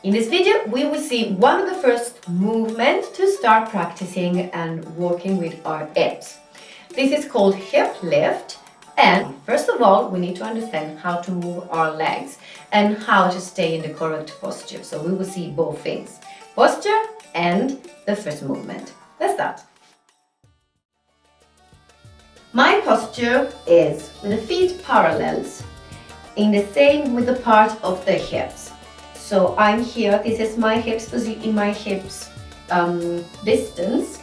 In this video, we will see one of the first movements to start practicing and working with our hips. This is called hip lift, and first of all, we need to understand how to move our legs and how to stay in the correct posture. So we will see both things, posture and the first movement. Let's start. My posture is with the feet parallels, in the same with the part of the hips. So I'm here, this is my hips position, in my hips distance,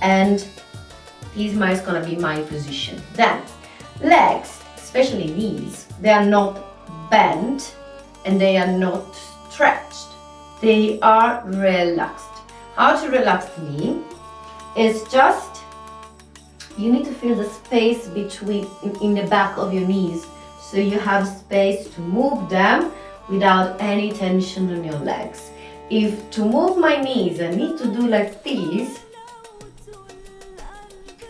and this is gonna be my position. Then legs, especially knees, they are not bent and they are not stretched. They are relaxed. How to relax the knee is just, you need to feel the space between in the back of your knees, so you have space to move them without any tension on your legs. If to move my knees, I need to do like this,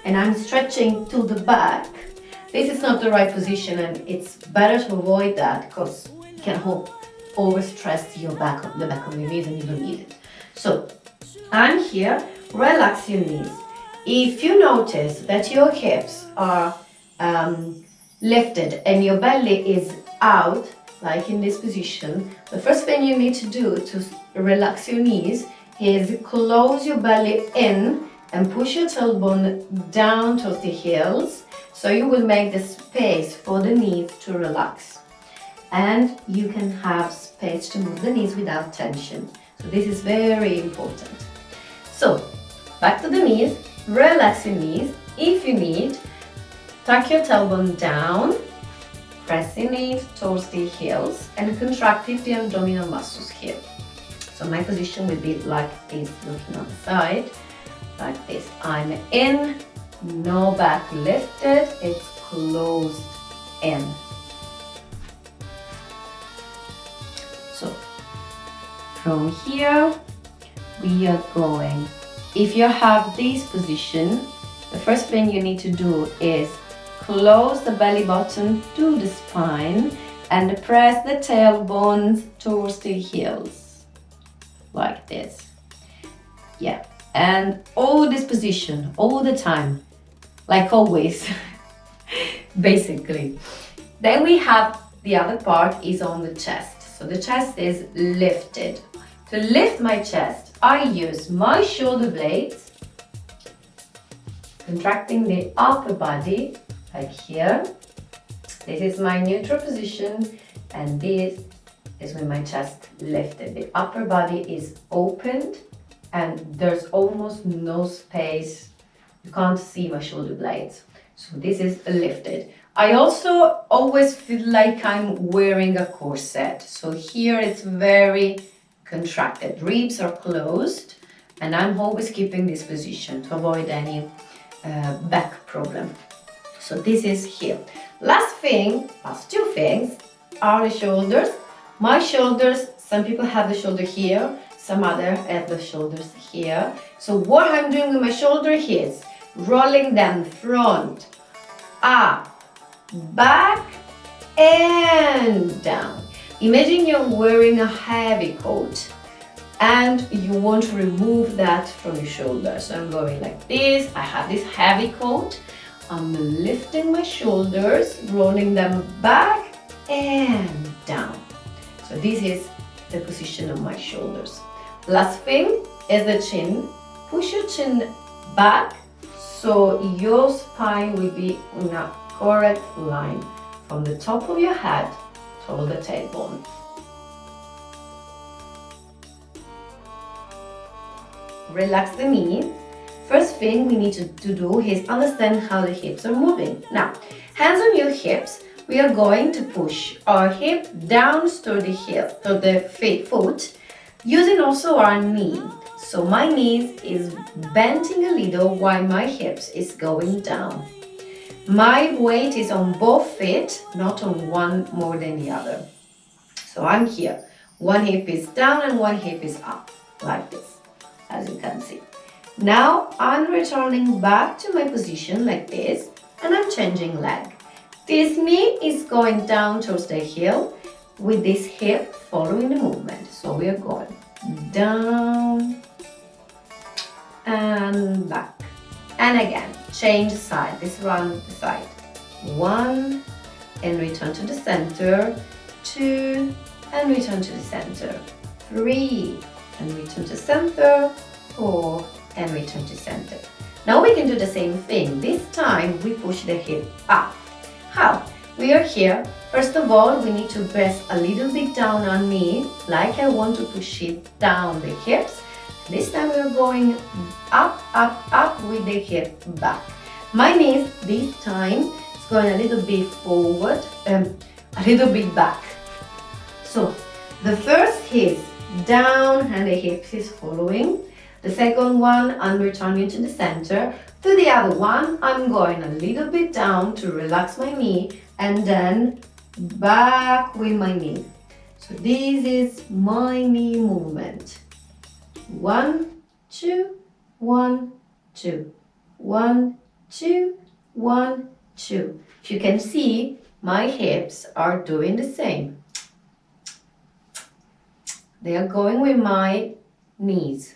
and I'm stretching to the back, this is not the right position, and it's better to avoid that because you can overstress your back, the back of your knees, and you don't need it. So I'm here, relax your knees. If you notice that your hips are lifted and your belly is out, like in this position, the first thing you need to do to relax your knees is close your belly in and push your tailbone down towards the heels, so you will make the space for the knees to relax. And you can have space to move the knees without tension. So this is very important. So back to the knees, relax your knees. If you need, tuck your tailbone down, pressing it towards the heels and contracting the abdominal muscles here. So my position will be like this, looking on the side, like this. I'm in, no back lifted, it's closed in. So from here, we are going. If you have this position, the first thing you need to do is close the belly button to the spine and press the tailbones towards the heels, like this. Yeah, and all this position, all the time, like always, basically. Then we have the other part is on the chest. So the chest is lifted. To lift my chest, I use my shoulder blades, contracting the upper body, like here. This is my neutral position, and this is with my chest lifted. The upper body is opened and there's almost no space. You can't see my shoulder blades. So this is lifted. I also always feel like I'm wearing a corset. So here it's very contracted. Ribs are closed, and I'm always keeping this position to avoid any back problem. So this is here. Last two things are the shoulders. My shoulders, some people have the shoulder here, some other have the shoulders here. So what I'm doing with my shoulder is rolling them front, up, back, and down. Imagine you're wearing a heavy coat and you want to remove that from your shoulder. So I'm going like this. I have this heavy coat. I'm lifting my shoulders, rolling them back and down. So this is the position of my shoulders. Last thing is the chin. Push your chin back so your spine will be in a correct line from the top of your head to the tailbone. Relax the knee. First thing we need to do is understand how the hips are moving. Now, hands on your hips, we are going to push our hip down toward the heel, to the foot, using also our knee. So my knees is bending a little while my hips is going down. My weight is on both feet, not on one more than the other. So I'm here. One hip is down and one hip is up, like this, as you can see. Now I'm returning back to my position like this, and I'm changing leg. This knee is going down towards the heel with this hip following the movement. So we are going down and back. And again, change side, this round the side. 1 and return to the center, 2 and return to the center, 3 and return to center, 4 and return to center. Now we can do the same thing. This time we push the hip up. How? We are here. First of all, we need to press a little bit down on knee, like I want to push it down the hips. This time we are going up, up, up with the hip back. My knees this time is going a little bit forward, a little bit back. So the first is down and the hips is following. The second one, I'm returning to the center. To the other one, I'm going a little bit down to relax my knee and then back with my knee. So this is my knee movement. 1, 2, 1, 2, 1, 2, 1, 2. If you can see, my hips are doing the same. They are going with my knees.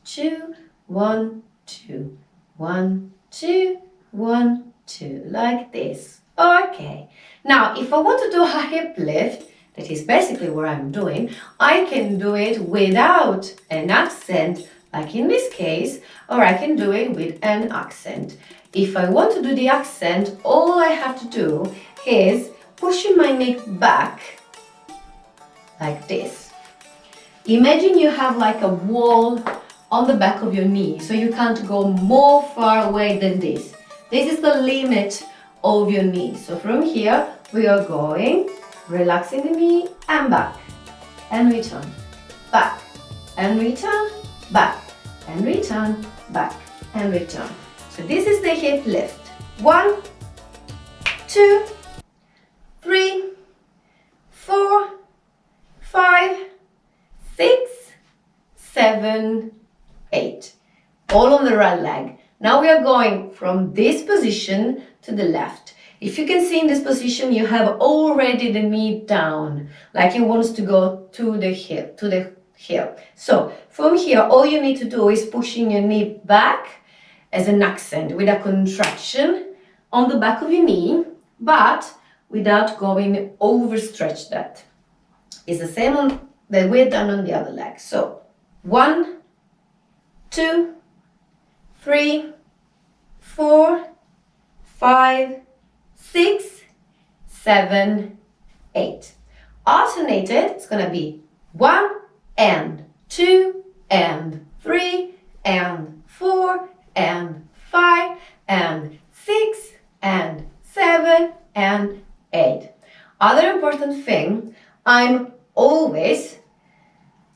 2, 1, 2, 1, 2, 1, 2, like this. Okay. Now, if I want to do a hip lift, that is basically what I'm doing, I can do it without an accent, like in this case, or I can do it with an accent. If I want to do the accent, all I have to do is pushing my neck back, like this. Imagine you have like a wall on the back of your knee, so you can't go more far away than this. This is the limit of your knee. So from here, we are going, relaxing the knee and back, and return, back, and return, back, and return, back, and return. So this is the hip lift. 1, 2, 3, 4, 5, 6, 7, 8. All on the right leg. Now we are going from this position to the left. If you can see in this position, you have already the knee down, like it wants to go to the hip, So from here, all you need to do is pushing your knee back as an accent with a contraction on the back of your knee, but without going overstretch that. It's the same that we've done on the other leg. So 1, 2, 3, 4, 5, 6, 7, 8. Alternated, it's gonna be 1 and 2 and 3 and 4 and 5 and 6 and 7 and 8. Other important thing, I'm always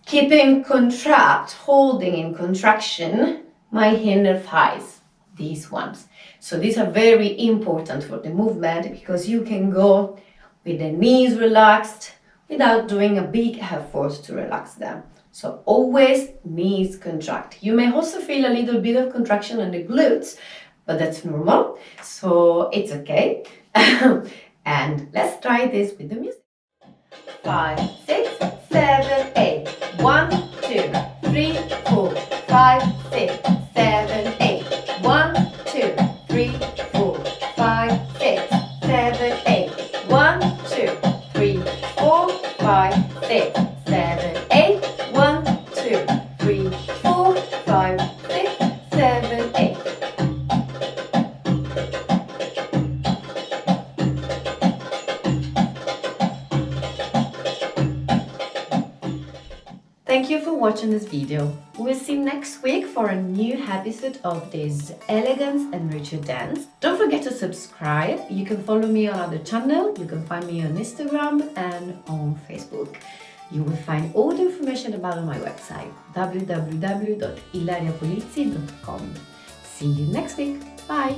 keeping holding in contraction my inner thighs, these ones. So these are very important for the movement because you can go with the knees relaxed without doing a big effort to relax them. So always knees contract. You may also feel a little bit of contraction on the glutes, but that's normal, so it's okay. And let's try this with the music. 5, 6, 7, 8. 1, 2, 3, 4, 5, 6, 7, 8. 1, 2, 3, 4, 5, 6, 7, 8. 1, 2, 3, 4, 5, 6, 7, 8. 1, 2, 3, 4, 5, 6, 7, 8. Thank you for watching this video. We'll see you next week for a new episode of this Elegans Enrich dance. Don't forget to subscribe. You can follow me on other channels. You can find me on Instagram and on Facebook. You will find all the information about on my website www.ilariapolizzi.com. See you next week. Bye!